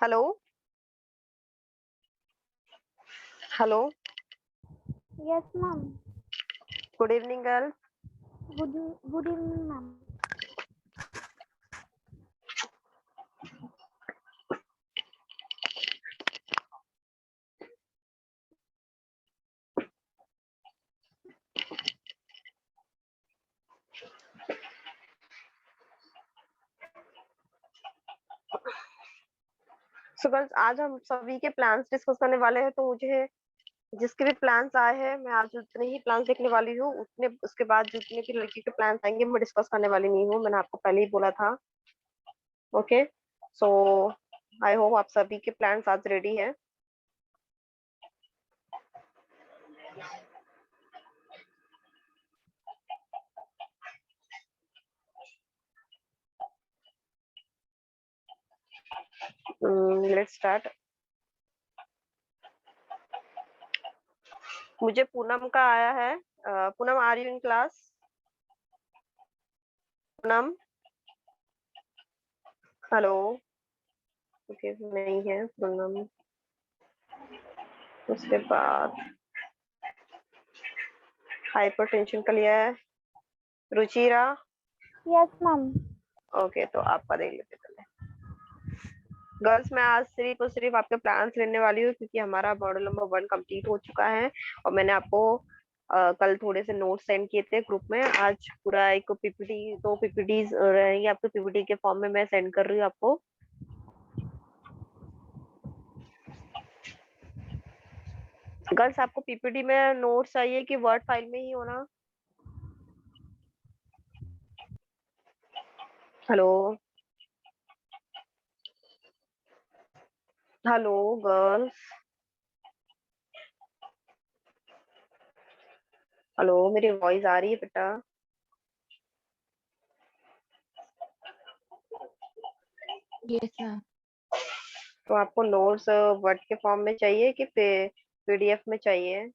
Hello. Hello. Yes, ma'am. Good evening girl. Good evening, ma'am. So girls, आज हम सभी के प्लान्स डिस्कस करने वाले हैं। तो मुझे जिसके भी प्लान्स आए हैं, मैं आज उतने ही प्लान्स देखने वाली हूँ। उतने उसके बाद जितने भी लड़की के प्लान्स आएंगे मैं डिस्कस करने वाली नहीं हूँ। मैंने आपको पहले ही बोला था। ओके। सो आई होप आप सभी के प्लान्स आज रेडी हैं। Let's start. मुझे पूनम का आया है। Poonam, are you in class? Poonam, hello. Okay, नहीं है पूनम। उसके बाद हाइपरटेंशन का लिया है रुचिरा। Yes, ma'am. ओके, तो आपका देख लेते पहले। गर्ल्स, मैं आज सिर्फ और सिर्फ आपके प्लान्स लेने वाली हूँ क्योंकि हमारा मॉडल नंबर 1 कंप्लीट हो चुका है। और मैंने आपको कल थोड़े से नोट सेंड किए थे ग्रुप में। आज पूरा एक पीपीटी, 2 पीपीटीज रहेंगे आपके पीपीटी के फॉर्म में। मैं सेंड कर रही हूँ आपको। गर्ल्स, आपको पीपीटी में नोट चाहिए कि वर्ड फाइल में ही होना? हेलो। Hello girls. हेलो, मेरी वॉइस आ रही है बेटा? Yes ma'am. तो आपको नोट्स वर्ड के फॉर्म में चाहिए कि पीडीएफ में चाहिए?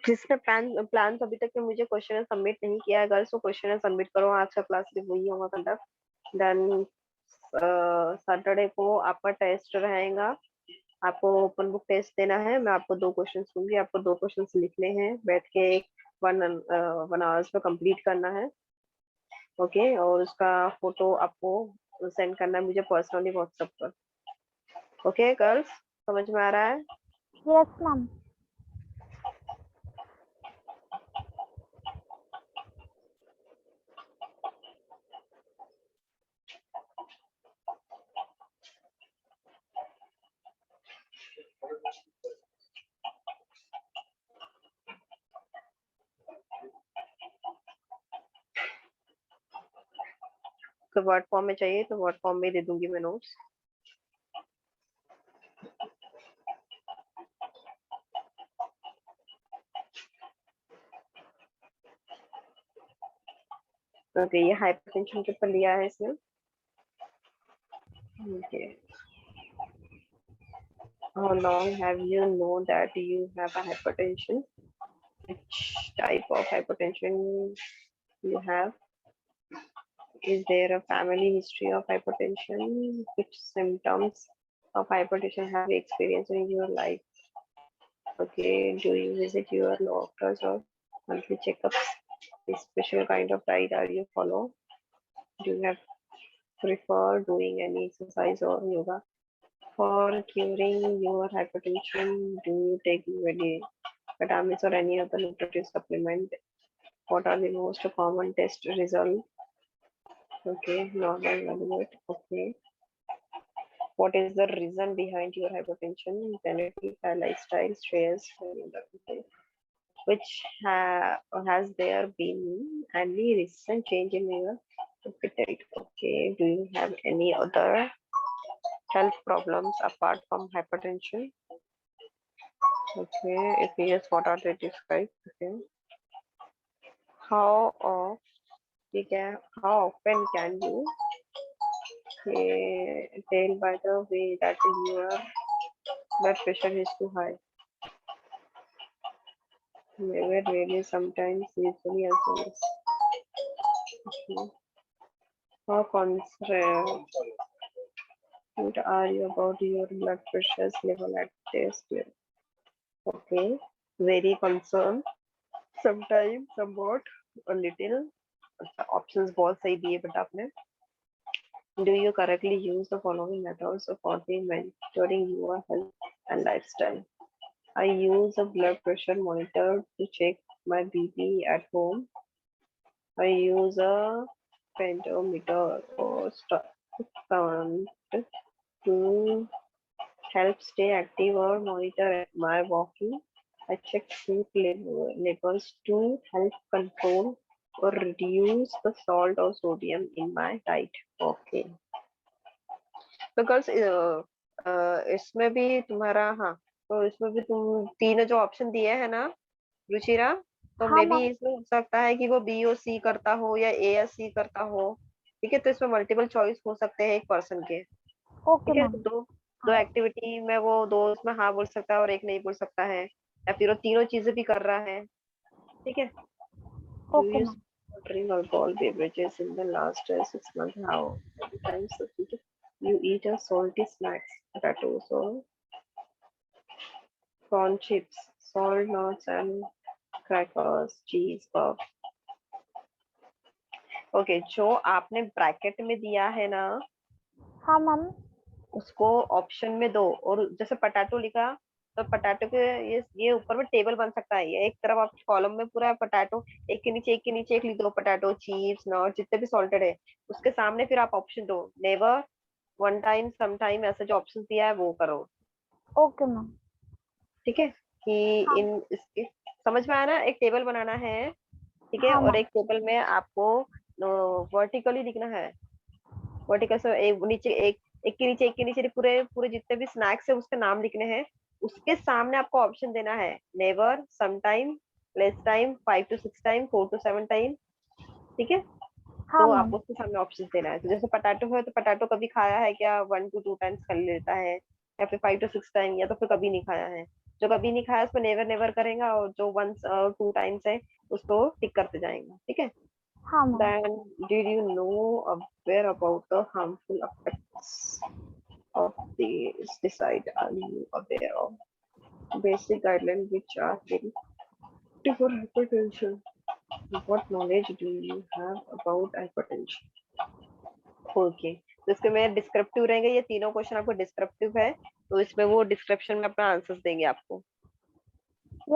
जिसने प्लान अभी तक के मुझे क्वेश्चन सबमिट नहीं किया है गर्ल्स, वो क्वेश्चन सबमिट करो। आज का क्लास सिर्फ वही होगा कंडक्ट। देन सैटरडे को आपका टेस्ट रहेगा। आपको ओपन बुक टेस्ट देना है। मैं आपको 2 क्वेश्चन दूंगी, आपको 2 क्वेश्चन लिखने हैं बैठ के। 1 आवर्स में कंप्लीट करना है। ओके, और उसका फोटो आपको सेंड करना है मुझे पर्सनली व्हाट्सएप पर। ओके गर्ल्स, समझ में आ रहा है? Yes, ma'am. तो वर्ड फॉर्म में चाहिए तो वर्ड फॉर्म में दे दूंगी मैं नोट्स। ओके, ये हाइपरटेंशन के ऊपर लिया है इसने। Okay, how long have you known that you have a hypertension? Which type of hypertension you have? Is there a family history of hypertension? Which symptoms of hypertension have you experienced in your life? Okay, do you visit your doctors or monthly checkups? Which special kind of diet are you follow? Do you have prefer doing any exercise or yoga? For curing your hypertension, do you take vitamins or any other nutritive supplement? What are the most common test results? Okay, normal, moderate. Okay. What is the reason behind your hypertension? Genetic, lifestyle, stress, okay. Which has there been any recent change in your Appetite. Okay. Do you have any other health problems apart from hypertension? Okay. If yes, what are they described? Okay. How of how often can you tell by the way that your blood pressure is too high? Never really, sometimes, usually as well. Okay. How concerned are you about your blood pressure level at test? Okay. Very concerned. Sometimes, somewhat, a little. अच्छा, options बहुत सही दिए बेटा आपने. Do you correctly use the following methods for the monitoring your health and lifestyle? I use a blood pressure monitor to check my BP at home. I use a pedometer or count to help stay active or monitor my walking. I check food levels to help control or reduce the salt or sodium in my diet. Okay. Because इसमें भी तुम्हारा, हाँ, तो इसमें भी तुम तीनों जो ऑप्शन दिए है ना रुचिरा, तो हाँ मे बी मैम। इसमें हो सकता है कि वो बी और सी करता हो या ए या सी करता हो. ठीक है, तो इसमें मल्टीपल चॉइस हो सकते हैं एक पर्सन के. ओके ठीक है, मैम। तो दो दो एक्टिविटी में वो दो उसमें हाँ बोल सकता है और एक नहीं बोल सकता है, या फिर वो तीनों चीजें भी कर रहा है. ठीक है. Do okay you ma'am. drink alcohol beverages in the last 6 months? How many times a week you eat a salty snacks, potatoes or corn chips, salt nuts and crackers, cheese, puff? Okay, जो आपने bracket में दिया है ना हाँ ma'am. उसको option में दो, और जैसे पटाटो लिखा तो पटाटो के ये ऊपर में टेबल बन सकता है. ये एक तरफ आप कॉलम में पूरा पटाटो एक के नीचे एक के नीचे एक लिख दो, पटाटो, चिप्स, नट, जितने भी सॉल्टेड है उसके सामने फिर आप ऑप्शन दो, never, one time, some time, ऐसा जो ऑप्शन दिया है वो करो. Okay ma'am. ठीक है, कि हाँ। इन इसके समझ में आया ना, एक टेबल बनाना है. ठीक है, हाँ और मैम। एक टेबल में आपको वर्टिकली लिखना है. वर्टिकल से एक नीचे एक, एक के नीचे एक के नीचे पूरे पूरे जितने भी स्नैक्स है उसके नाम लिखने हैं. उसके सामने आपको ऑप्शन देना है, never, some time, less time, 5 to 6 time, 4 to 7 time. ठीक है, हाँ तो मैम। आपको उसके सामने ऑप्शन देना है. तो जैसे पटाटो है तो पटाटो कभी खाया है क्या, 1 to 2 टाइम्स कर लेता है, या फिर 5 to 6 टाइम, या तो फिर कभी नहीं खाया है. जो कभी नहीं खाया उसको नेवर नेवर करेगा, और जो 1 2 टाइम्स है उसको टिक करते जाएंगे. ठीक है. हाँ ma'am. Then, did you know aware about the harmful effects of these? Decide, are you aware of basic guidelines which are very for hypertension? What knowledge do you have about hypertension? Okay. तो इसके में descriptive रहेंगे, ये तीनों question आपको descriptive है, तो इसमें वो डिस्क्रिप्शन में अपना आंसर्स देंगे आपको.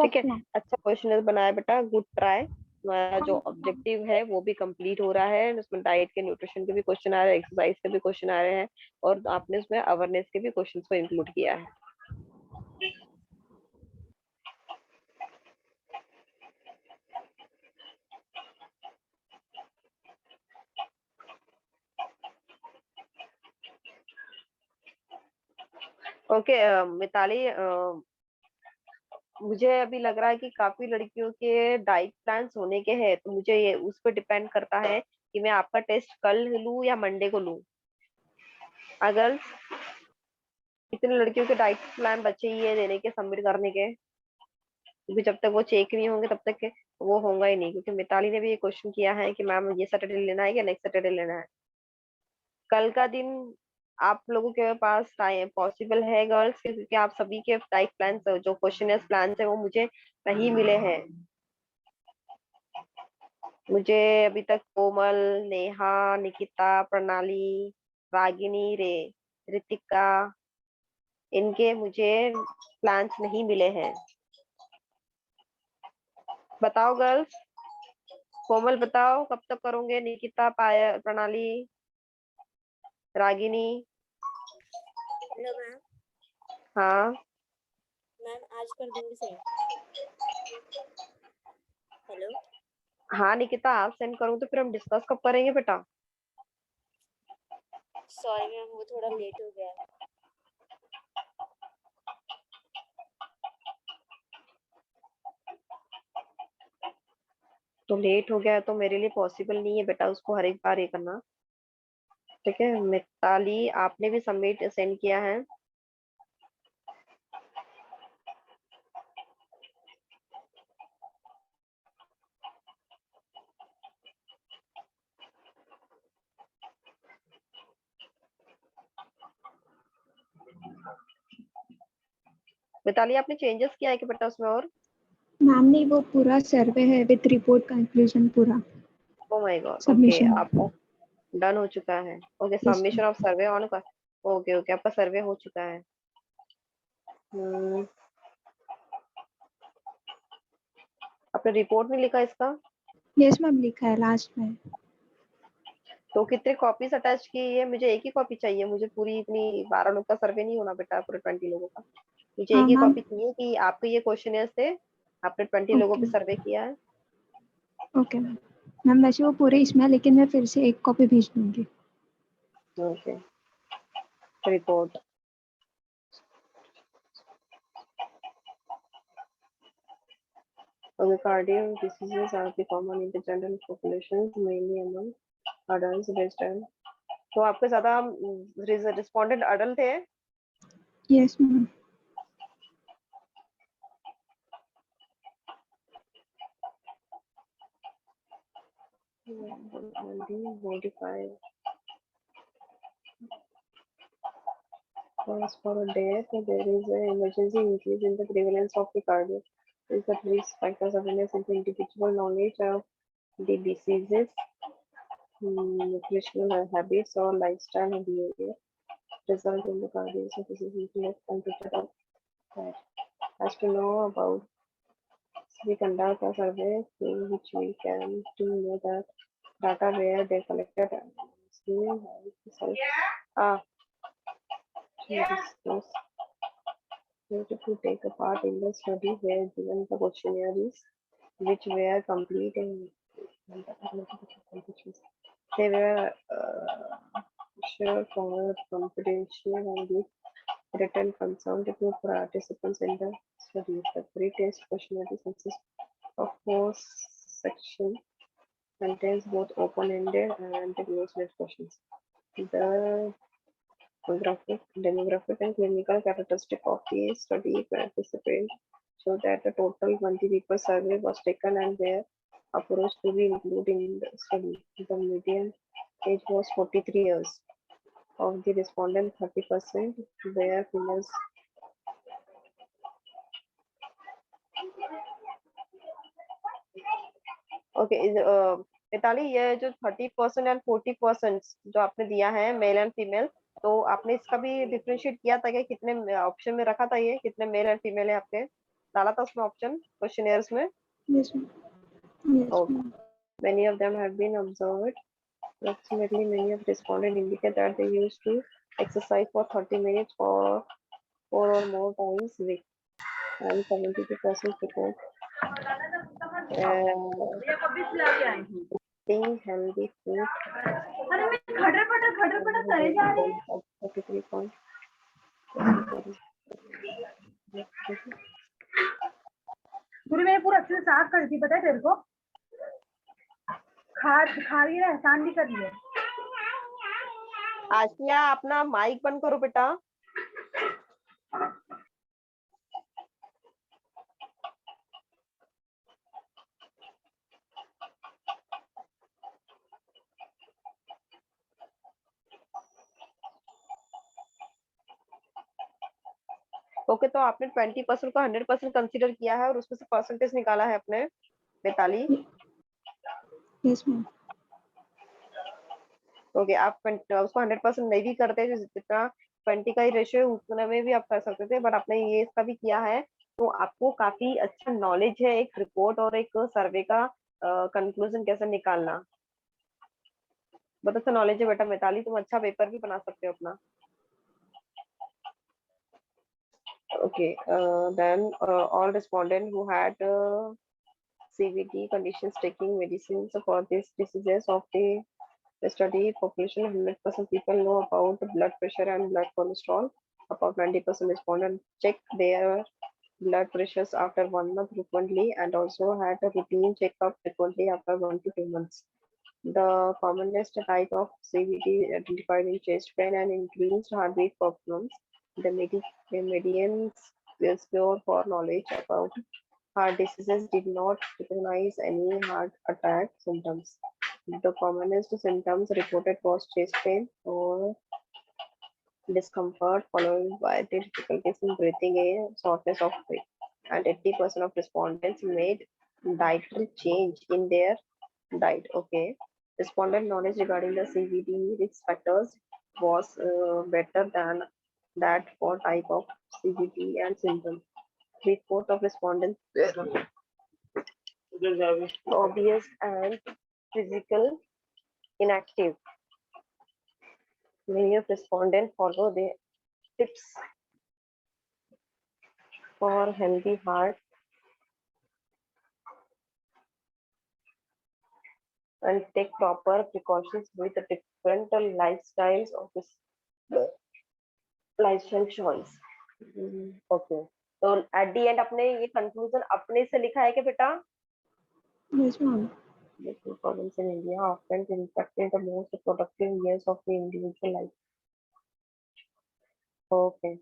ठीक यस है, मैम। अच्छा क्वेश्चन बनाया बेटा, गुड ट्राई. हमारा जो थैंक यू मैम। ऑब्जेक्टिव है वो भी कंप्लीट हो रहा है. उसमें डाइट के, न्यूट्रिशन के भी क्वेश्चन आ रहे हैं, एक्सरसाइज के भी क्वेश्चन आ रहे हैं, और आपने उसमें अवेयरनेस के भी क्वेश्चन को इंक्लूड किया है. ओके मिताली, मुझे अभी लग रहा है कि काफी लड़कियों के डाइट प्लान्स होने के हैं, तो मुझे ये उस पर डिपेंड करता है कि मैं आपका टेस्ट कल लूं या मंडे को लूं. अगर इतने लड़कियों के डाइट प्लान बचे ही है देने के, सबमिट करने के, क्योंकि जब तक वो चेक नहीं होंगे तब तक वो होगा ही नहीं. क्योंकि मिताली ने भी ये क्वेश्चन किया है कि मैम ये सैटरडे लेना है या नेक्स्ट सैटरडे लेना है. कल का दिन आप लोगों के पास टाइम पॉसिबल है गर्ल्स, क्योंकि आप सभी के डाइट प्लान जो क्वेश्चन प्लान है वो मुझे नहीं मिले हैं. मुझे अभी तक कोमल, नेहा, निकिता, प्रणाली, रागिनी, रितिका, इनके मुझे प्लान्स नहीं मिले हैं. बताओ गर्ल्स, कोमल बताओ कब तक करोगे, निकिता, पायल, प्रणाली, रागिनी. Hello ma'am. हाँ, मैम आज कर दूंगी सेंड। हेलो। हाँ निकिता, आप सेंड करूँ तो फिर हम डिस्कस कब करेंगे बेटा? सॉरी मैम, वो थोड़ा लेट हो गया। तो लेट हो गया तो मेरे लिए पॉसिबल नहीं है बेटा उसको हर एक बार ये करना। ठीक है मिताली, आपने भी सबमिट सेंड किया है। मिताली आपने चेंजेस किया है कि बेटा उसमें? और मैम नहीं, वो पूरा सर्वे है विद रिपोर्ट कंक्लूजन पूरा oh my God, okay submission. आपका डन हो चुका है। Okay submission of survey on का। ओके ओके आपका सर्वे हो चुका है। आपने रिपोर्ट में लिखा इसका? यस मैम, लिखा है लास्ट में। तो कितने कॉपीज अटैच की है? मुझे एक ही कॉपी चाहिए, मुझे पूरी इतनी 12 लोग का सर्वे नहीं होना बेटा, पूरे 20 लोगों का। मुझे हाँ एक ही मैम। कॉपी चाहिए कि आपके ये क्वेश्चन से आपने 20 लोगों पे ओके सर्वे किया है। Okay ma'am. मैम वैसे वो पूरे इसमें है, लेकिन मैं फिर से एक कॉपी भेज दूंगी। Okay report. Okay, cardiac diseases are the common in the general populations, mainly among adults this time. तो आपके ज्यादा रिस्पोंडेंट अडल्ट थे? Yes ma'am. Modify as for a death, there is an emergency increase in the prevalence of the cardiac. Is the risk factors awareness into individual knowledge of the diseases, nutritional habits or lifestyle and behavior result in the cardiac disease less complicated of that. As to know about, we conduct a survey through which we can to know that data where they collected and ah discuss to take a part in the study where given the questionnaires which were complete and they were sure for confidential and with written consent to participants in the study. The pre-test questionnaire consists of 4 sections, contains both open-ended and closed-ended questions. The demographic and clinical characteristic of the study participant show that the total 20 people survey was taken and their approach to be included in the study. The median age was 43 years. Of the respondents, 30% were females. Okay Mitali, ये जो 30% and 40% जो आपने दिया है male and female, तो आपने इसका भी डिफरेंशिएट किया था क्या? कितने ऑप्शन में रखा था, ये कितने मेल एंड फीमेल है आपके, डाला था उसमें ऑप्शन क्वेश्चनेयर्स में? Yes ma'am. Yes Okay. Ma'am. Many of them have been observed. Approximately many of respondents indicate that they used to exercise for 30 minutes for 4 or more times a week, and 72% report eating healthy food. 33 point. पूरी मैंने पूरा अच्छे से साफ कर दी, पता है तेरे को? खा रही है, एहसान भी कर लिया। आशिया अपना माइक बंद करो बेटा। ओके तो आपने 20% को 100% कंसीडर किया है और उसमें से परसेंटेज निकाला है अपने मिताली? Yes ma'am. ओके आप उसको 100% नहीं भी करते, जितना 20 का ही रेशियो है उतना में भी आप कर सकते थे, बट आपने ये इसका भी किया है, तो आपको काफी अच्छा नॉलेज है एक रिपोर्ट और एक सर्वे का कंक्लूजन कैसे निकालना। बहुत अच्छा नॉलेज है बेटा मिताली, तुम अच्छा पेपर भी बना सकते हो अपना। Okay, then all respondents who had CVD conditions taking medicines for these diseases of the The study population, 100% people know about blood pressure and blood cholesterol. About 90% respondents check their blood pressures after 1 month frequently and also had a routine checkup frequently after 1 to 2 months. The commonest type of CVD identified in chest pain and increased heartbeat problems. The median score for knowledge about heart diseases did not recognize any heart attack symptoms. The commonest symptoms reported was chest pain or discomfort, followed by difficulties in breathing air, shortness of breath. And 80% of respondents made dietary change in their diet. Okay. Respondent knowledge regarding the CVD risk factors was better than that for type of CVD and symptoms. 3/4 of respondents were obvious and physical inactive. Many of respondents follow the tips for healthy heart and take proper precautions with the different lifestyles of this lifestyle choice. Okay. तो at the end अपने ये conclusion अपने से लिखा है क्या बेटा? Yes, ma'am. The two problems in India often impacted the most productive years of the individual life. Okay.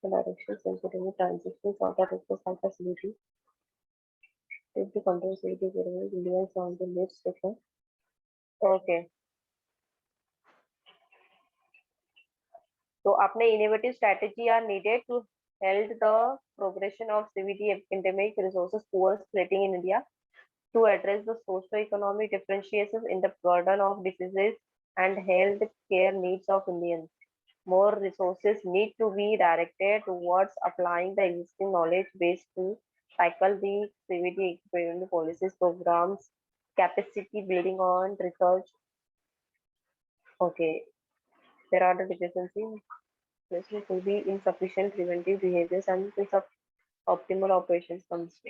The direction sensitivity transitions of the request hyperactivity. If the control state is available, India is on the list section. Okay. So आपने innovative strategy are needed to help the progression of CVD epidemic resources poor spreading in India to address the socio-economic differentiations in the burden of diseases and health care needs of Indians. More resources need to be directed towards applying the existing knowledge base to tackle the CVD epidemic policies, programs, capacity building on research. Okay, there are the deficiencies. This will be insufficient preventive behaviors and optimal operations comes.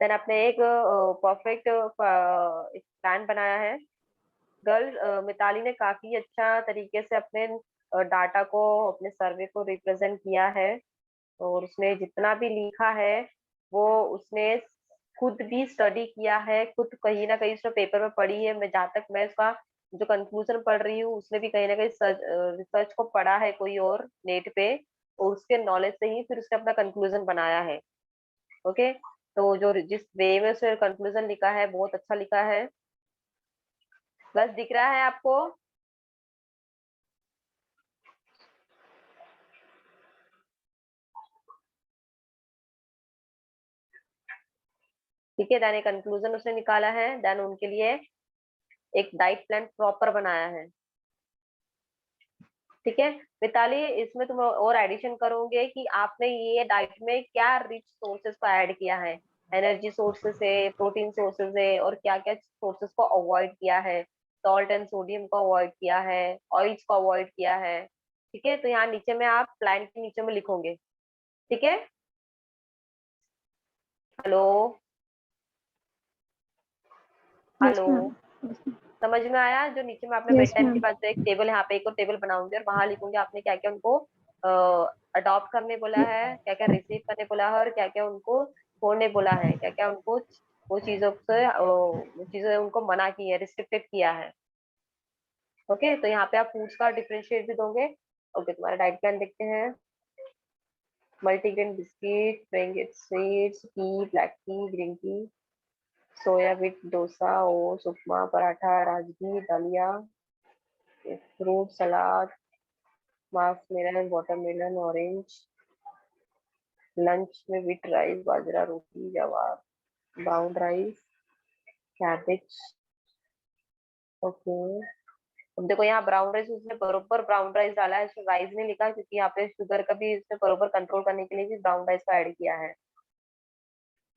Then आपने एक perfect plan बनाया है girl. Mitali ने काफी अच्छा तरीके से अपने डाटा को अपने सर्वे को रिप्रेजेंट किया है और उसने जितना भी लिखा है वो उसने खुद भी स्टडी किया है, खुद कहीं ना कहीं उसने पेपर में पढ़ी है। मैं जहाँ तक मैं उसका जो कंक्लूजन पढ़ रही हूँ उसने भी कहीं ना कहीं रिसर्च को पढ़ा है कोई और नेट पे और उसके नॉलेज से ही फिर उसने अपना कंक्लूजन बनाया है। ओके, तो जो जिस वे में उसने कंक्लूजन लिखा है बहुत अच्छा लिखा है। बस दिख रहा है आपको? ठीक है, देन एक कंक्लूजन उसने निकाला है, देन उनके लिए एक डाइट प्लान प्रॉपर बनाया है। ठीक है मिताली, इसमें तुम और एडिशन करोगे कि आपने ये डाइट में क्या रिच सोर्सेस को ऐड किया है, एनर्जी सोर्सेस है, प्रोटीन सोर्सेस है और क्या क्या सोर्सेस को अवॉइड किया है, सॉल्ट एंड सोडियम को अवॉइड किया है, ऑयल्स को अवॉइड किया है। ठीक है, तो यहाँ नीचे में आप प्लान के नीचे में लिखोगे। ठीक है, hello Yes, hello, ma'am. Yes, ma'am. समझ में आया? जो नीचे में आपने Yes, बेड टाइम के ma'am. बाद जो एक टेबल यहाँ पे एक और टेबल बनाऊंगी और वहां लिखूंगी आपने क्या क्या उनको अडॉप्ट करने बोला है, क्या क्या रिसीव करने बोला है और क्या क्या उनको छोड़ने बोला है, क्या क्या उनको वो चीजें उनको मना की है, रिस्ट्रिक्टेड किया है। ओके, तो यहाँ पे आप फूड्स का डिफरेंशिएट भी दोगे। ओके, तुम्हारा डाइट प्लान देखते हैं। Multigrain biscuit, seeds, tea, black tea, green tea, soya beet dosa, oats, upma, paratha, राजगी, दलिया, fruit salad, melon, watermelon, orange. Lunch में व्हीट राइस, बाजरा रोटी, जवार, ब्राउन राइस, कैबेज। ओके, अब देखो यहाँ ब्राउन राइस उसने बरोबर ब्राउन राइस डाला है, इसमें राइस नहीं लिखा क्योंकि यहाँ पे शुगर का भी इसने बरोबर कंट्रोल करने के लिए भी ब्राउन राइस का ऐड किया है।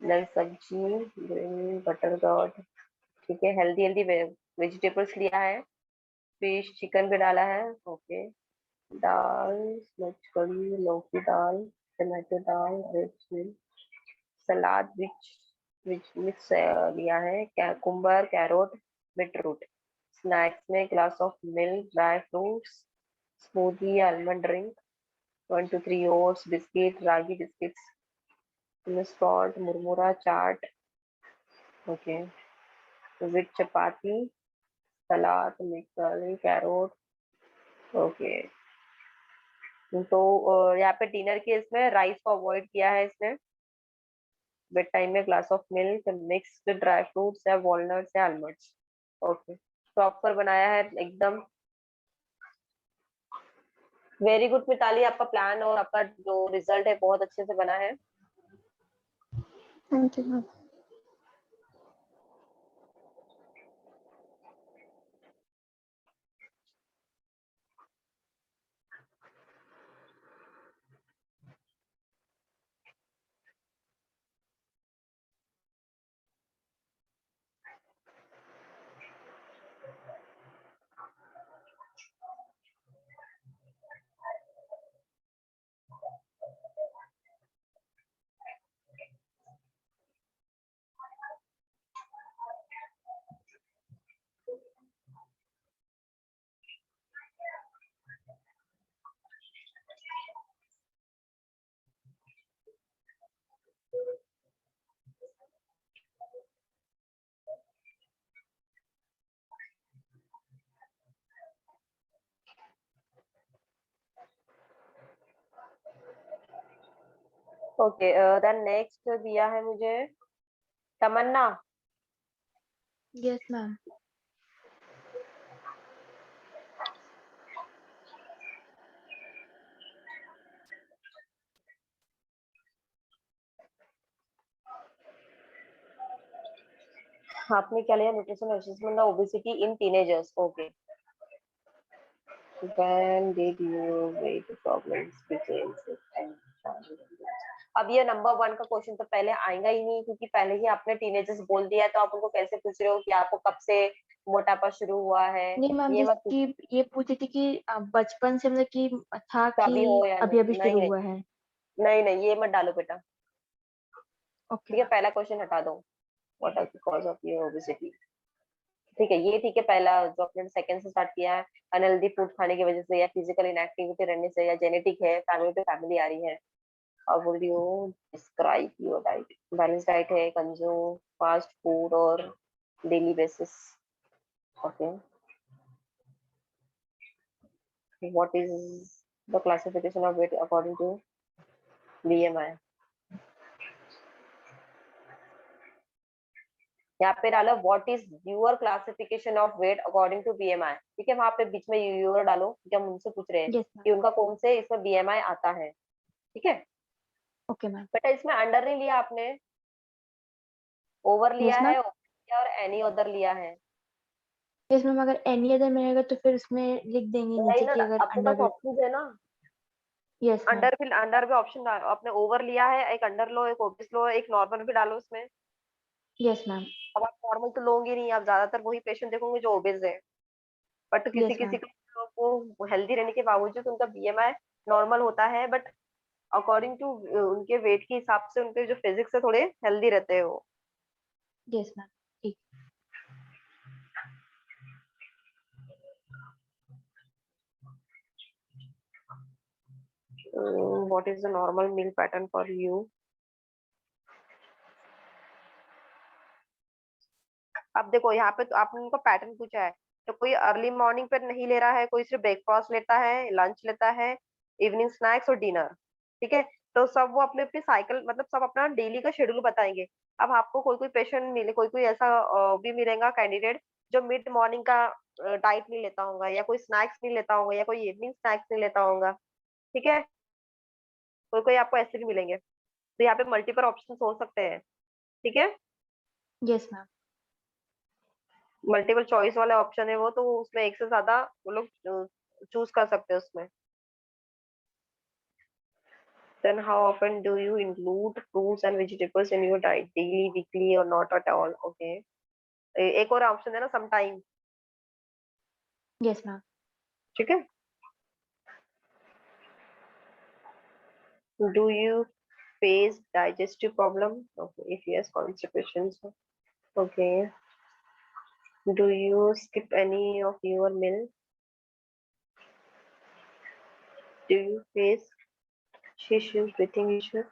देन सब्जी, ग्रीन बटर गॉड। ठीक है, हेल्दी हेल्दी वेजिटेबल्स लिया है, फिश चिकन भी डाला है। ओके, दाल, मिर्च कड़ी, लौकी दाल, टमाटो दाल, red chili, salad which mix लिया है, कुकुम्बर, कैरोट, बीटरूट। स्नैक्स में glass of milk, dry fruits, smoothie, almond drink, 1 to 3 oats, biscuit, ragi biscuits, spot, मुरमुरा, chaat. Okay, with chapati, salad, mix carrot. Okay, तो यहाँ पे डिनर के इसमें राइस को अवॉइड किया है इसने। बेड टाइम में glass of milk, mixed dry fruits या वॉलनट्स या आलमंड्स। ओके, प्रॉपर बनाया है एकदम। वेरी गुड मिताली, आपका प्लान और आपका जो रिजल्ट है बहुत अच्छे से बना है। Thank you ma'am. Okay, then next दिया है मुझे तमन्ना। Yes, ma'am. आपने क्या लिया? Nutrition assessment of obesity in teenagers. Okay, when did you weight problems became अब ये नंबर 1 का क्वेश्चन तो पहले आएगा ही नहीं, क्योंकि पहले ही आपने टीनेजर्स बोल दिया, तो आप उनको कैसे पूछ रहे हो कि आपको कब से मोटापा शुरू हुआ है? नहीं मैम, ये जैसे मत कि ये पूछी थी कि बचपन से मतलब कि था कभी हो कि या अभी अभी नहीं। नहीं शुरू नहीं हुआ है। नहीं नहीं, ये मत डालो बेटा। ओके ठीक है, पहला क्वेश्चन हटा दो, what are the cause of your obesity. ठीक है, ये ठीक है, पहला जो आपने सेकंड से स्टार्ट किया है, अनहेल्दी फूड खाने की वजह से या फिजिकल इनएक्टिविटी रहने से या जेनेटिक है, फैमिली पे फैमिली आ रही है। How would you describe your diet? Balanced diet है, consume fast food और daily basis. Okay. What is the classification of weight according to BMI? यहाँ पे डालो what is your classification of weight according to BMI. ठीक है, वहां पे बीच में यूर डालो, जब हम उनसे पूछ रहे हैं यस मैम। कि उनका कौन से इसमें बीएमआई आता है। ठीक है ओके मैम। बेटा, इसमें अंडर नहीं लिया आपने, ओवर लिया यस है, मैम। और एनी अदर लिया है। यस मैम, अगर एनी अदर मिलेगा तो फिर उसमें लिख देंगे नहीं नीचे ना, कि अगर आपके पास अंडर वेट। ऑप्शन है ना। Yes ma'am. अंडर भी, अंडर में ऑप्शन आपने ओवर लिया है, एक अंडर लो, एक ओबिस लो, एक नॉर्मल भी डालो उसमें। Yes ma'am. अब आप नॉर्मल तो लोगे नहीं, आप ज्यादातर वही पेशेंट देखोगे जो ओबिस है, बट किसी यस किसी मैम। को वो हेल्दी रहने के बावजूद उनका बीएमआई नॉर्मल होता है, बट अकॉर्डिंग टू उनके वेट के हिसाब से उनके जो फिजिक्स है थोड़े हेल्दी रहते हैं वो। Yes ma'am. ठीक। What is the normal meal pattern for you? अब देखो यहाँ पे तो आपने उनको पैटर्न पूछा है, तो कोई अर्ली मॉर्निंग पर नहीं ले रहा है, कोई सिर्फ ब्रेकफास्ट लेता है, लंच लेता है, इवनिंग स्नैक्स और डिनर। ठीक है, तो सब वो अपने अपनी साइकिल, मतलब सब अपना डेली का शेड्यूल बताएंगे। अब आपको कोई कोई पेशेंट मिले, कोई कोई ऐसा भी मिलेगा कैंडिडेट जो मिड मॉर्निंग का डाइट नहीं लेता होगा, या कोई स्नैक्स नहीं लेता होगा, या कोई इवनिंग स्नैक्स नहीं लेता होगा। ठीक है, कोई कोई आपको ऐसे भी मिलेंगे, तो यहाँ पे मल्टीपल ऑप्शन हो सकते हैं। ठीक है, यस मैम। मल्टीपल चॉइस वाला ऑप्शन है वो, तो उसमें एक से ज्यादा वो लोग चूज कर सकते हैं उसमें। Then how often do you include fruits and vegetables in your diet? Daily, weekly or not at all? Okay. एक और ऑप्शन है ना, सम टाइम। Yes ma'am. ठीक है, do you face digestive problem? Okay, if yes, constipation. Okay. Do you skip any of your meal? Do you face issues, breathing issues?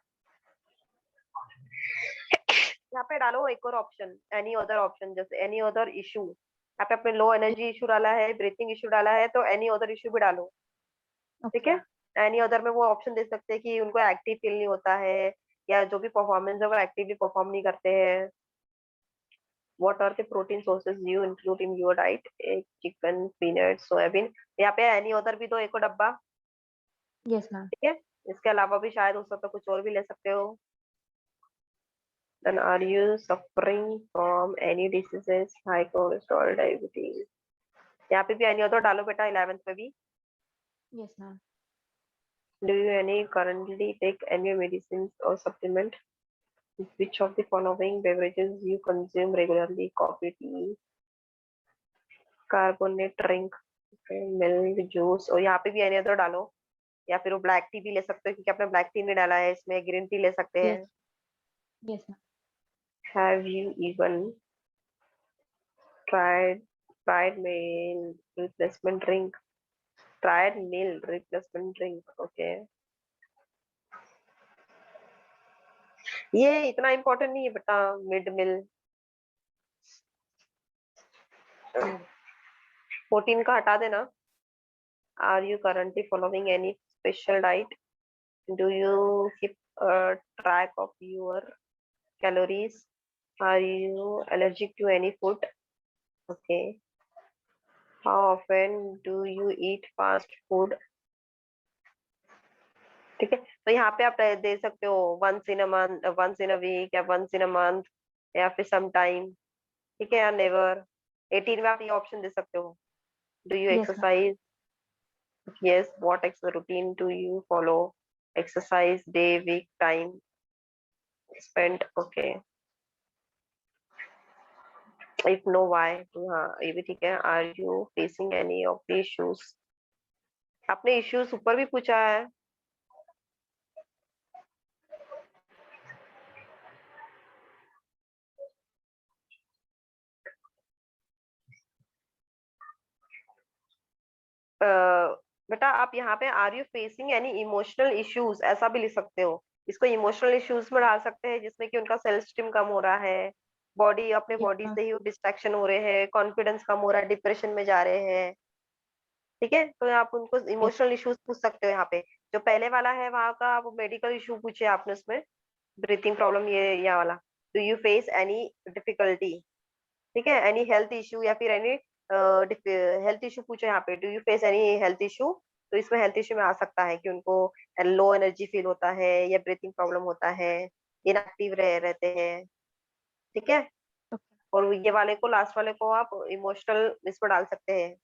यहाँ पे डालो एक और ऑप्शन, एनी अदर ऑप्शन, जैसे any other issue. यहाँ पे आपने लो एनर्जी इशू डाला है, ब्रीथिंग इशू डाला है, तो एनी अदर इशू भी डालो। ठीक है, एनी अदर में वो ऑप्शन दे सकते हैं कि उनको एक्टिव फील नहीं होता है, या जो भी परफॉर्मेंस है वो एक्टिवली परफॉर्म नहीं करते हैं। What are the protein sources you include in your diet? Egg, chicken, peanuts, soybean। यहाँ पे एनी अदर भी दो एक और डब्बा। Yes ma'am. ठीक है, इसके अलावा भी शायद हो सकता है कुछ और भी ले सकते हो। Then are you suffering from any diseases, high cholesterol, diabetes? यहाँ पे भी एनी अदर डालो बेटा, 11th में भी। Yes ma'am. Do you any currently take any medicines or supplement? Which of the following beverages you consume regularly? Coffee, tea, carbonate drink, milk, juice। और यहाँ पे भी एनी अदर डालो, या फिर वो ब्लैक टी भी ले सकते हो क्योंकि आपने ब्लैक टी नहीं डाला है इसमें, ग्रीन टी ले सकते हैं। Yes ma'am. Have you even tried meal replacement drink? Tried meal replacement drink, okay। ये इतना इम्पोर्टेंट नहीं है बेटा, मिड मील। 14 का हटा देना। Are you currently following any special diet? Do you keep a track of your calories? Are you allergic to any food? Okay. How often do you eat fast food? ठीक है, तो यहाँ पे आप दे सकते हो once in a month, once in a week, या once in a month, या फिर some time। ठीक है, या never। 18 में आप ये ऑप्शन दे सकते हो। Do you Yes, ma'am. exercise? Yes. What routine do you follow? Exercise, day, week, time spent, okay। If no, why? तो हाँ, ये भी ठीक है। Are you facing any of the issues? आपने issues ऊपर भी पूछा है। बेटा आप यहाँ पे are you facing any emotional issues ऐसा भी लिख सकते हो। इसको इमोशनल इश्यूज में डाल सकते हैं जिसमें कि उनका सेल्फ स्टीम कम हो रहा है, बॉडी अपने Yes, बॉडी ma'am. से ही डिस्ट्रैक्शन हो रहे हैं, कॉन्फिडेंस कम हो रहा है, डिप्रेशन में जा रहे हैं। ठीक है, तो आप उनको इमोशनल इश्यूज पूछ सकते हो। यहाँ पे जो पहले वाला है वहाँ का आप मेडिकल इशू पूछे आपने, उसमें ब्रीथिंग प्रॉब्लम ये वाला। Do you face any difficulty? ठीक है, एनी हेल्थ इशू या फिर एनी हेल्थ इशू पूछो यहाँ पे। Do you face any health issue? तो इसमें हेल्थ इशू में आ सकता है कि उनको लो एनर्जी फील होता है, या ब्रीथिंग प्रॉब्लम होता है, इनएक्टिव रहते हैं। ठीक है, और ये वाले को, लास्ट वाले को आप इमोशनल इसमें डाल सकते हैं।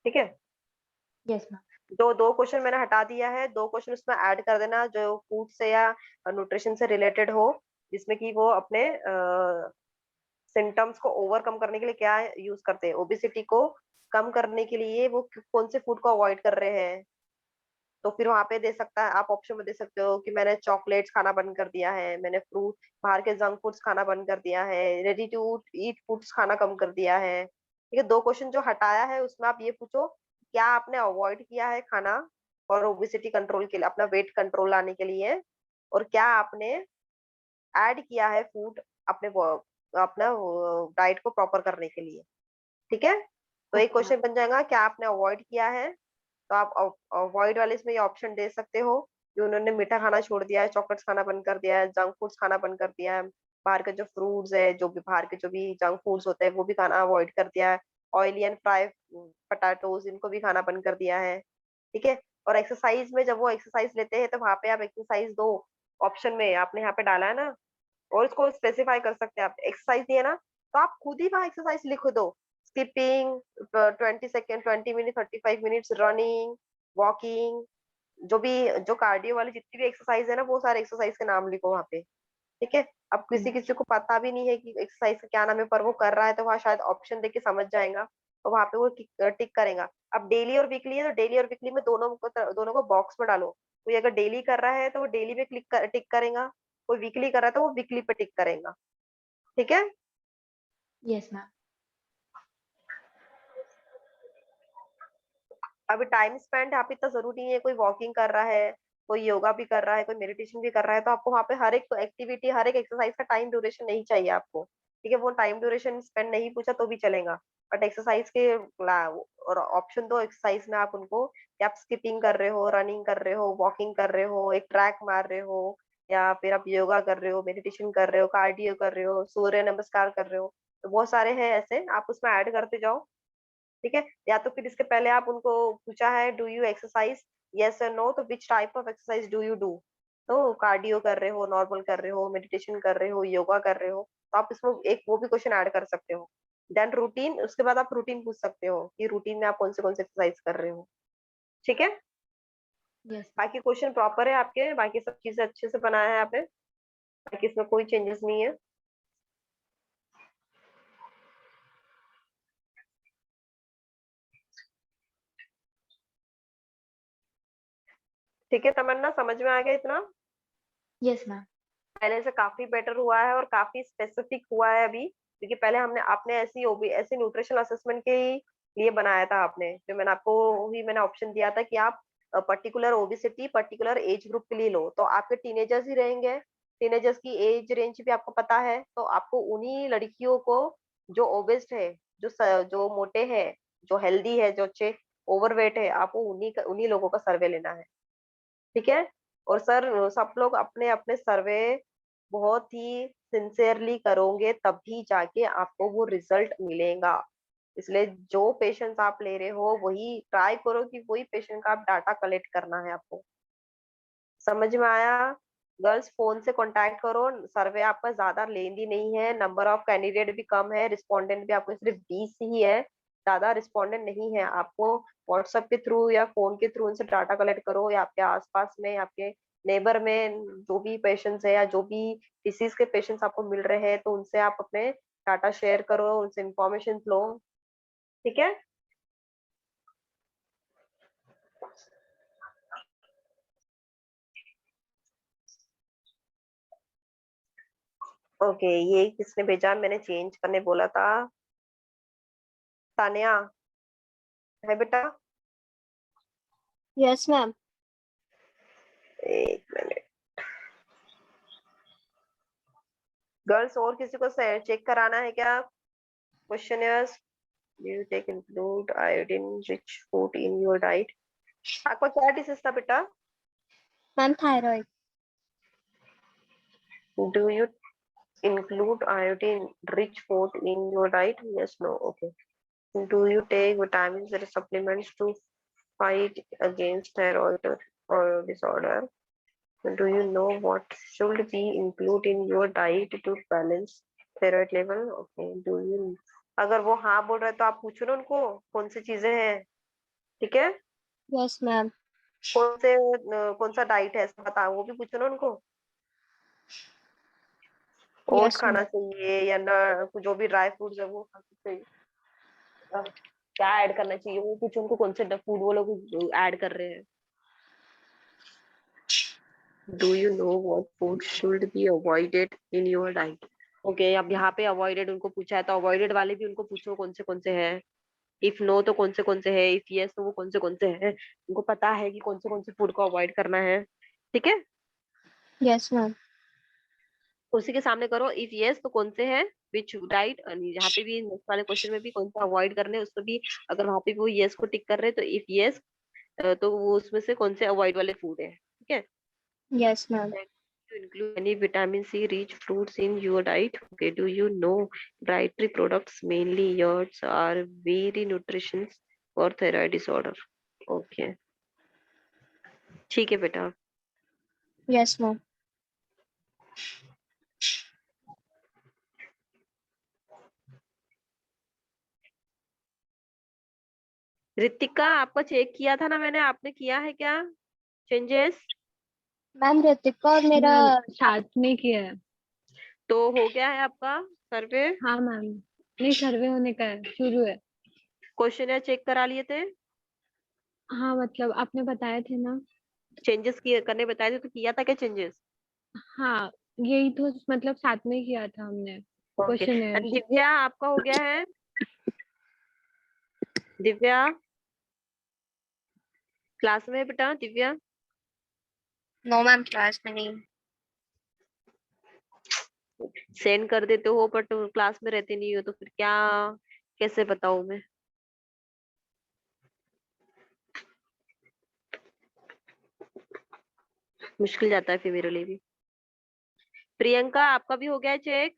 ठीक है, यस मैम। दो क्वेश्चन मैंने हटा दिया है, 2 क्वेश्चन उसमें ऐड कर देना जो फूड से या न्यूट्रिशन से रिलेटेड हो, जिसमें कि वो अपने सिम्टम्स को ओवरकम करने के लिए क्या यूज करते हैं। ओबेसिटी को कम करने के लिए वो कौन से फूड को अवॉइड कर रहे हैं। तो फिर वहां पे दे सकता है, आप ऑप्शन में दे सकते हो कि मैंने चॉकलेट्स खाना बंद कर दिया है, मैंने फ्रूट बाहर के जंक फूड्स खाना बंद कर दिया है, रेडी टू ईट फूड्स खाना कम कर दिया है। ठीक है, 2 क्वेश्चन जो हटाया है उसमें आप ये पूछो क्या आपने अवॉइड किया है खाना और ओबेसिटी कंट्रोल के लिए, अपना वेट कंट्रोल लाने के लिए, और क्या आपने ऐड किया है फूड अपने अपना डाइट को प्रॉपर करने के लिए। ठीक है, तो एक क्वेश्चन बन जाएगा क्या आपने अवॉइड किया है। तो आप अवॉइड वाले इसमें ये ऑप्शन दे सकते हो कि उन्होंने मीठा खाना छोड़ दिया है, चॉकलेट्स खाना बंद कर दिया है, जंक फूड्स खाना बंद कर दिया है, बाहर के जो फ्रूट्स है, जो भी बाहर के जो भी जंक फूड्स होते हैं वो भी खाना अवॉइड कर दिया है, ऑयली एंड फ्राई पोटैटोज इनको भी खाना बंद कर दिया है। ठीक है, और एक्सरसाइज में जब वो एक्सरसाइज लेते हैं तो वहां पे आप एक्सरसाइज दो ऑप्शन में आपने यहाँ पे डाला है ना, और इसको स्पेसिफाई कर सकते हैं। आप एक्सरसाइज दिए ना, तो आप खुद ही वहां एक्सरसाइज लिख दो। Skipping 20 second, 20 minute, 35 minutes, running, walking, जो कार्डियो वाली जितनी भी एक्सरसाइज है ना, वो सारे एक्सरसाइज के नाम लिखो वहाँ पे। ठीक है, अब किसी किसी को पता भी नहीं है कि एक्सरसाइज का क्या नाम है, पर वो कर रहा है तो वहाँ शायद ऑप्शन देके समझ जाएगा, तो वहाँ पे वो टिक करेगा। अब डेली और वीकली है तो डेली और वीकली में दोनों को बॉक्स में डालो। कोई अगर डेली कर रहा है तो वो डेली पे टिक करेगा, कोई वीकली कर रहा है तो वो वीकली पे टिक करेगा। ठीक है। Yes ma'am. अभी टाइम स्पेंड यहाँ पे इतना जरूरी नहीं है, कोई वॉकिंग कर रहा है, कोई योगा भी कर रहा है, कोई मेडिटेशन भी कर रहा है, तो आपको वहाँ पे हर एक एक्टिविटी, हर एक एक्सरसाइज का टाइम ड्यूरेशन नहीं चाहिए आपको। ठीक है, वो टाइम ड्यूरेशन स्पेंड नहीं पूछा तो भी चलेगा, बट एक्सरसाइज के और ऑप्शन दो एक्सरसाइज में आप उनको, कि आप स्किपिंग कर रहे हो, रनिंग कर रहे हो, वॉकिंग कर रहे हो, एक ट्रैक मार रहे हो, या फिर आप योगा कर रहे हो, मेडिटेशन कर रहे हो, कार्डियो कर रहे हो, सूर्य नमस्कार कर रहे हो, तो बहुत सारे हैं ऐसे, आप उसमें ऐड करते जाओ। ठीक है। या तो फिर इसके पहले आप उनको पूछा है डू यू एक्सरसाइज, यस और नो, तो which type of exercise do you do, तो कार्डियो कर रहे हो, नॉर्मल कर रहे हो, मेडिटेशन कर रहे हो, योगा कर रहे हो, तो आप इसमें एक वो भी क्वेश्चन ऐड कर सकते हो। देन रूटीन, उसके बाद आप रूटीन पूछ सकते हो कि रूटीन में आप कौन से एक्सरसाइज कर रहे हो। ठीक है। यस। बाकी क्वेश्चन प्रॉपर है आपके, बाकी सब चीजें अच्छे से बनाया है आपने, बाकी इसमें कोई चेंजेस नहीं है। ठीक है तमन्ना, समझ में आ गया इतना? Yes ma'am. पहले से काफी बेटर हुआ है और काफी स्पेसिफिक हुआ है अभी, क्योंकि पहले हमने आपने ऐसी न्यूट्रिशनल असेसमेंट के लिए बनाया था आपने, जो मैंने ऑप्शन दिया था कि आप particular obesity particular age group के लिए लो, तो आपके टीनेजर्स ही रहेंगे, टीनेजर्स की एज रेंज भी आपको पता है, तो आपको उन्हीं लड़कियों को जो ओबेस्ड है, जो मोटे है, जो हेल्दी है, जो अच्छे ओवरवेट है, आपको उन्हीं लोगों का सर्वे लेना है। ठीक है। और सर सब लोग अपने अपने सर्वे बहुत ही सिंसियरली करोगे तभी जाके आपको वो रिजल्ट मिलेगा। इसलिए जो पेशेंट्स आप ले रहे हो वही ट्राई करो कि वही पेशेंट का आप डाटा कलेक्ट करना है आपको। समझ में आया? गर्ल्स फोन से कांटेक्ट करो, सर्वे आपका ज्यादा लेंदी नहीं है, नंबर ऑफ कैंडिडेट भी कम है, रिस्पोंडेंट भी आपको सिर्फ 20 ही है, ज्यादा रिस्पोंडेंट नहीं है। आपको व्हाट्सएप के थ्रू या फोन के थ्रू उनसे डाटा कलेक्ट करो, या आपके आसपास में, आपके नेबर में जो भी पेशेंट्स है या जो भी डिसीज के पेशेंट्स आपको मिल रहे हैं, तो उनसे आप अपने डाटा शेयर करो, उनसे इंफॉर्मेशन लो। ठीक है। ओके, ये किसने भेजा, मैंने चेंज करने बोला था, तानिया है बेटा? Yes ma'am. एक मिनट, गर्ल्स और किसी को चेक कराना है क्या? Questionnaires, do you take include iodine rich food in your diet? आपका क्या डिसीज था बेटा? Ma'am thyroid. Do you include iodine rich food in your diet? Yes, no, okay. Do you take vitamins or supplements to fight against thyroid or disorder? Do you know what should be included in your diet to balance thyroid level? Okay. Do you, अगर वो हाँ बोल रहे तो आप पूछो ना उनको कौन सी चीजें हैं। ठीक है। Yes ma'am. कौन सा डाइट है ऐसा बताओ, वो भी पूछो ना उनको। ओट्स यस खाना मैम। चाहिए या ना, जो भी ड्राई फ्रूट्स है वो खाना चाहिए, क्या ऐड करना चाहिए वो पूछो उनको, कौन से फूड वो लोग ऐड कर रहे हैं। Do you know what food should be avoided in your diet? Okay, अब यहाँ पे अवॉइडेड उनको पूछा है, तो अवॉइडेड वाले भी उनको पूछो कौन से हैं। इफ नो तो कौन से हैं, इफ यस तो वो कौन से हैं, उनको पता है कि कौन से फूड को अवॉइड करना है। ठीक है। Yes ma'am. उसी के सामने करो, इफ यस तो कौन से हैं, विच डाइट, यहाँ पे भी नेक्स्ट वाले क्वेश्चन में भी कौन सा अवॉइड करने हैं उसको भी, अगर वहां पे भी वो यस को टिक कर रहे हैं तो इफ यस, तो वो उसमें से कौन से अवॉइड वाले फूड है। ठीक है। Yes ma'am. To include any vitamin C rich fruits in your diet. Okay, do you know dietary products mainly yours are very nutritious for thyroid disorder? Okay, ठीक है बेटा। Yes ma'am. रितिका, आपको check किया था ना मैंने, आपने किया है क्या चेंजेस? मैम ऋतिका और मेरा साथ में किया है। तो हो गया है आपका सर्वे? हाँ मैम, नहीं सर्वे होने का है, शुरू है। क्वेश्चन चेक करा लिए थे? हाँ मतलब आपने बताए थे ना, चेंजेस किए करने बताए थे, तो किया था क्या चेंजेस? हाँ, यही तो मतलब साथ में किया था हमने ओके। क्वेश्चन। दिव्या आपका हो गया है? दिव्या क्लास में है बेटा? दिव्या नो मैम, क्लास में नहीं। सेंड कर देते हो बट क्लास में रहते नहीं हो, तो फिर क्या, कैसे बताऊं मैं? मुश्किल जाता है फिर मेरे लिए भी। प्रियंका आपका भी हो गया है चेक?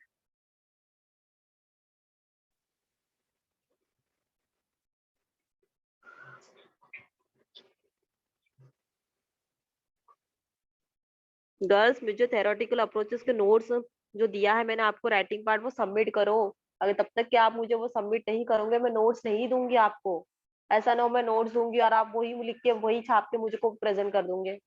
गर्ल्स, मुझे थेरोटिकल अप्रोचेस के नोट्स जो दिया है मैंने आपको राइटिंग पार्ट, वो सबमिट करो। अगर तब तक कि आप मुझे वो सबमिट नहीं करोगे, मैं नोट्स नहीं दूंगी आपको। ऐसा ना हो मैं नोट्स दूंगी और आप वही लिख के वही छाप के मुझे को प्रेजेंट कर दूंगे।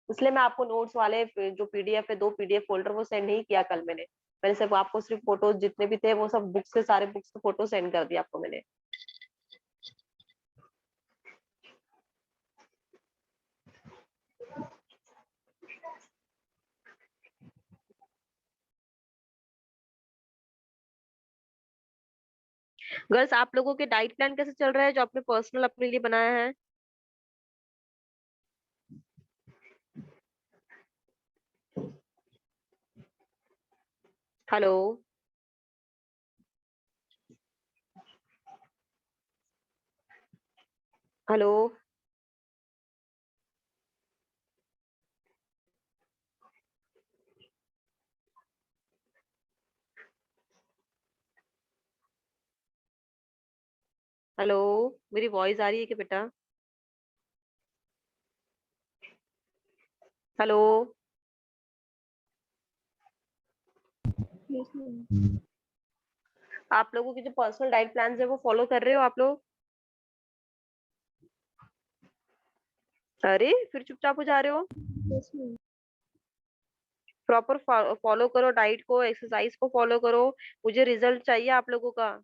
इसलिए मैं आपको नोट्स वाले जो पीडीएफ है, 2 पीडीएफ फोल्डर वो सेंड नहीं किया कल मैंने सिर्फ आपको सिर्फ फोटोज जितने भी थे वो सब बुक्स से, सारे बुक्स के फोटो सेंड कर दिया आपको मैंने। गर्ल्स, आप लोगों के डाइट प्लान कैसे चल रहा है जो आपने पर्सनल अपने लिए बनाया है? Hello, hello. हेलो, मेरी वॉइस आ रही है क्या बेटा? हेलो। Yes ma'am. आप लोगों के जो पर्सनल डाइट प्लान है वो फॉलो कर रहे हो आप लोग? अरे फिर चुपचाप हो जा रहे हो। Yes ma'am. प्रॉपर फॉलो करो डाइट को, एक्सरसाइज को फॉलो करो। मुझे रिजल्ट चाहिए आप लोगों का।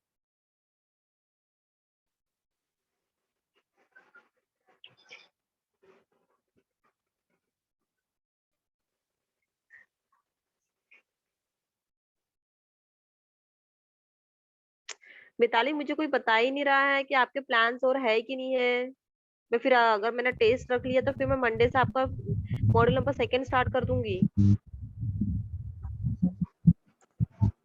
मिताली, मुझे कोई बता ही नहीं रहा है कि आपके प्लान्स और है कि नहीं है। मैं फिर अगर मैंने टेस्ट रख लिया तो फिर मैं मंडे से आपका मॉड्यूल नंबर 2 स्टार्ट कर दूंगी।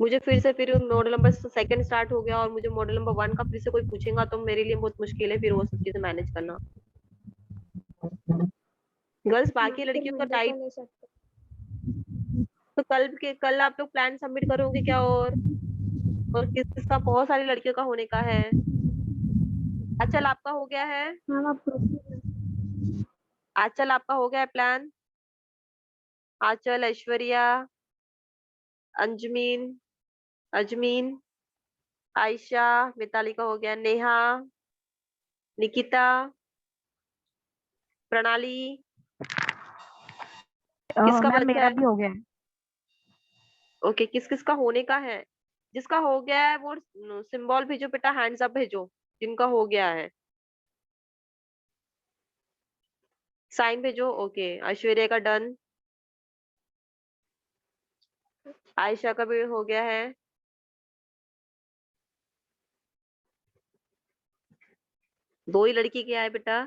मुझे फिर मॉड्यूल नंबर 2 स्टार्ट हो गया और मुझे मॉड्यूल नंबर 1 का फिर से कोई पूछेगा तो मेरे लिए बहुत मुश्किल है फिर वो सब चीजें मैनेज करना। गर्ल्स, बाकी मैम फिर लड़कियों का मंडे का डाइट, ले सकते तो कल आप लोग प्लान सबमिट करोगे क्या? और किस किसका, बहुत सारी लड़कियों का होने का है। अच्छा, आपका हो गया है? हैं। मैम आप प्रोसीड। आंचल आपका हो गया है प्लान? आंचल, ऐश्वर्या, अंजमीन, अजमीन, आयशा, मिताली का हो गया, नेहा, निकिता, प्रणाली, किसका मैम बचा मेरा है? भी हो गया है। ओके, किस किस का होने का है? जिसका हो गया है वो सिंबल भेजो बेटा, हैंड्स अप भेजो जिनका हो गया है, साइन भेजो। ओके, ऐश्वर्या का डन, आयशा का भी हो गया है, 2 ही लड़की के आए बेटा।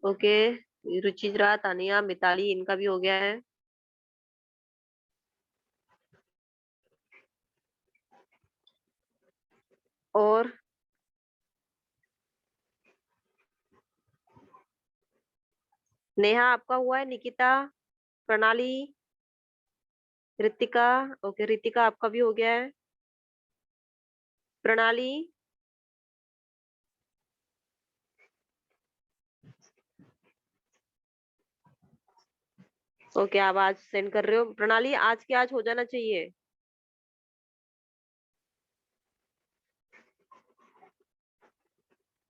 ओके, रुचिरा, तानिया, मिताली, इनका भी हो गया है। और नेहा आपका हुआ है, निकिता, प्रणाली, रितिका। ओके, रितिका आपका भी हो गया है, प्रणाली। ओके, आप आज सेंड कर रहे हो प्रणाली, आज के आज हो जाना चाहिए।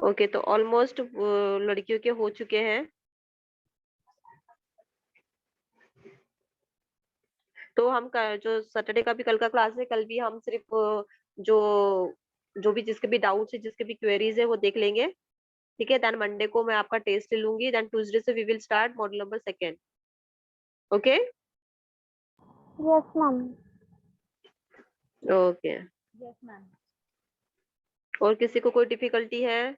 ओके, तो ऑलमोस्ट लड़कियों के हो चुके हैं। तो हम जो सैटरडे का भी कल का क्लास है, कल भी हम सिर्फ जो जो भी जिसके भी डाउट्स है, जिसके भी क्वेरीज है वो देख लेंगे। ठीक है, देन मंडे को मैं आपका टेस्ट ले लूंगी, देन ट्यूसडे से we will start module number 2. Okay yes ma'am. Okay. Yes ma'am. और किसी को कोई डिफिकल्टी है?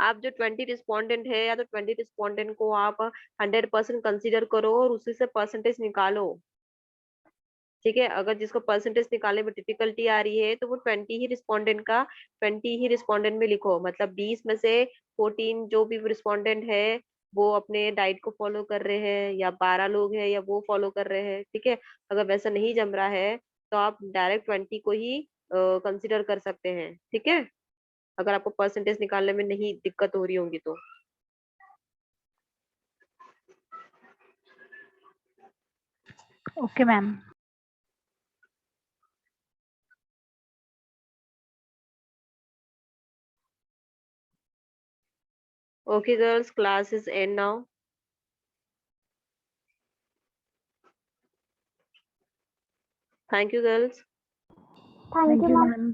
आप जो 20 रिस्पोंडेंट है या तो 20 रिस्पोंडेंट को आप 100% कंसीडर करो और उसी से परसेंटेज निकालो. ठीक है, अगर जिसको परसेंटेज निकालने में डिफिकल्टी आ रही है तो वो 20 ही रिस्पोंडेंट का 20 ही रिस्पोंडेंट में लिखो. मतलब 20 में से 14 जो भी रिस्पोंडेंट है वो अपने डाइट को फॉलो कर रहे हैं, या 12 लोग हैं या वो फॉलो कर रहे हैं. ठीक है, अगर वैसा नहीं जम रहा है तो आप डायरेक्ट 20 को ही कंसिडर कर सकते हैं. ठीक है, अगर आपको परसेंटेज निकालने में नहीं दिक्कत हो रही होगी तो. Okay ma'am. Okay girls, class is end now. Thank you girls. Thank you, ma'am.